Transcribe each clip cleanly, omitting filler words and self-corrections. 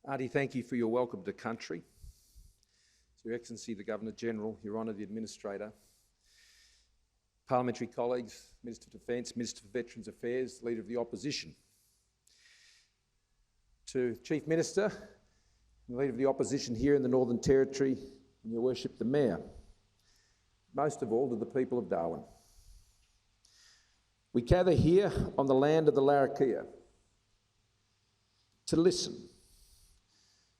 Auntie, thank you for your welcome to country. Your Excellency, the Governor-General, Your Honour, the Administrator, Parliamentary colleagues, Minister for Defence, Minister for Veterans Affairs, Leader of the Opposition. To Chief Minister, and Leader of the Opposition here in the Northern Territory, and Your Worship the Mayor. Most of all, to the people of Darwin. We gather here on the land of the Larrakia to listen,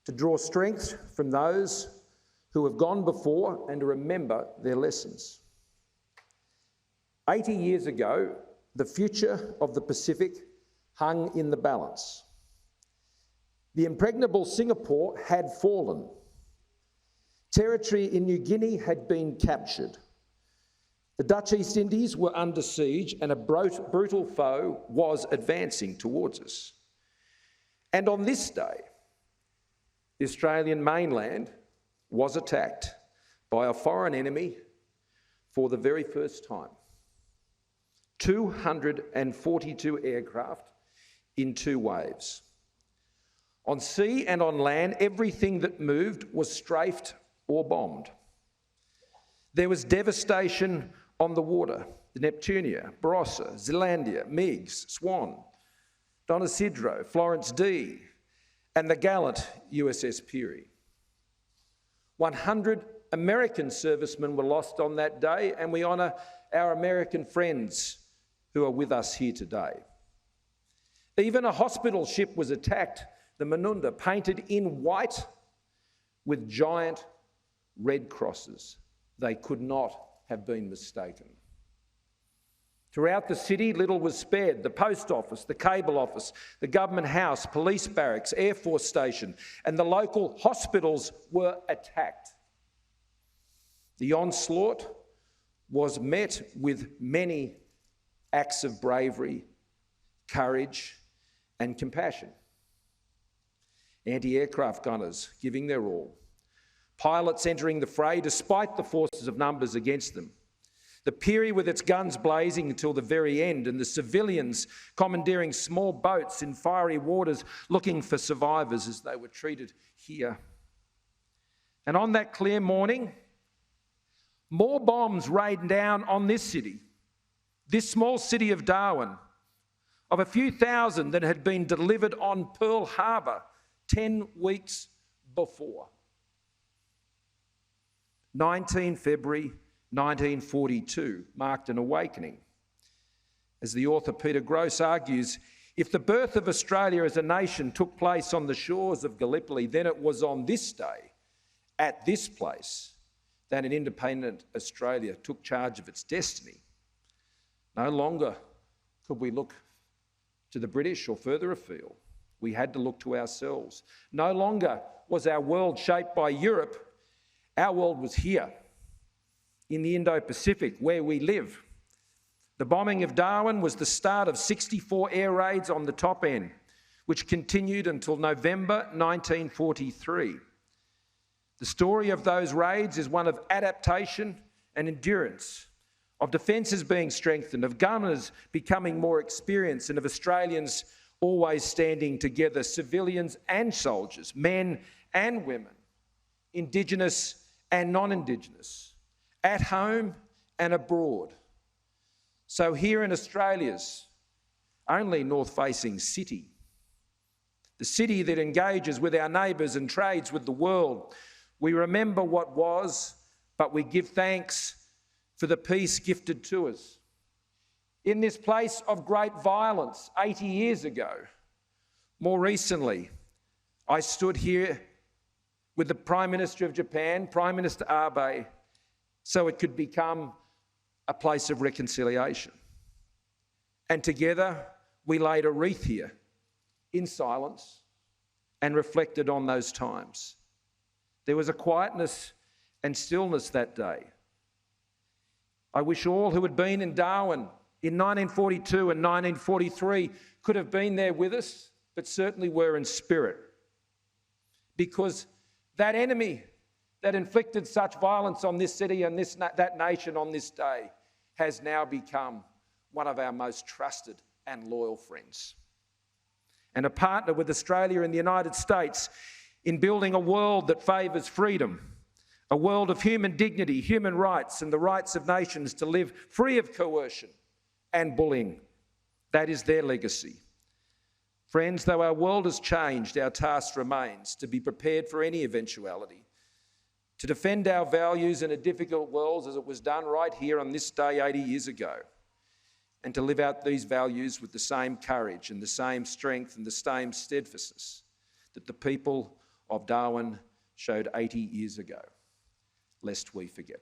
to draw strength from those who have gone before and to remember their lessons. 80 years ago, the future of the Pacific hung in the balance. The impregnable Singapore had fallen. Territory in New Guinea had been captured. The Dutch East Indies were under siege and a brutal foe was advancing towards us. And on this day, the Australian mainland was attacked by a foreign enemy for the very first time. 242 aircraft in 2 waves. On sea and on land, everything that moved was strafed or bombed. There was devastation on the water. The Neptunia, Barossa, Zealandia, Meigs, Swan, Don Isidro, Florence D, and the gallant USS Peary. 100 American servicemen were lost on that day, and we honour our American friends who are with us here today. Even a hospital ship was attacked, the Manunda, painted in white with giant red crosses. They could not have been mistaken. Throughout the city, little was spared. The post office, the cable office, the government house, police barracks, Air Force station, and the local hospitals were attacked. The onslaught was met with many acts of bravery, courage, and compassion. Anti-aircraft gunners giving their all. Pilots entering the fray despite the forces of numbers against them. The Peary with its guns blazing until the very end, and the civilians commandeering small boats in fiery waters looking for survivors as they were treated here. And on that clear morning, more bombs rained down on this city, this small city of Darwin, of a few thousand that had been delivered on Pearl Harbor 10 weeks before. 19 February 1942 marked an awakening. As the author Peter Gross argues, if the birth of Australia as a nation took place on the shores of Gallipoli, then it was on this day, at this place, that an independent Australia took charge of its destiny. No longer could we look to the British or further afield. We had to look to ourselves. No longer was our world shaped by Europe. Our world was here, in the Indo-Pacific, where we live. The bombing of Darwin was the start of 64 air raids on the top end, which continued until November 1943. The story of those raids is one of adaptation and endurance, of defences being strengthened, of gunners becoming more experienced, and of Australians always standing together, civilians and soldiers, men and women, Indigenous and non-Indigenous, at home and abroad. So here in Australia's only north-facing city, the city that engages with our neighbours and trades with the world, we remember what was, but we give thanks for the peace gifted to us. In this place of great violence 80 years ago, more recently, I stood here with the Prime Minister of Japan, Prime Minister Abe, so it could become a place of reconciliation. And together we laid a wreath here in silence and reflected on those times. There was a quietness and stillness that day. I wish all who had been in Darwin in 1942 and 1943 could have been there with us, but certainly were in spirit. Because that enemy that inflicted such violence on this city and that nation on this day has now become one of our most trusted and loyal friends. and a partner with Australia and the United States in building a world that favours freedom, a world of human dignity, human rights, and the rights of nations to live free of coercion and bullying. That is their legacy. Friends, though our world has changed, our task remains to be prepared for any eventuality, to defend our values in a difficult world as it was done right here on this day 80 years ago, and to live out these values with the same courage and the same strength and the same steadfastness that the people of Darwin showed 80 years ago, lest we forget.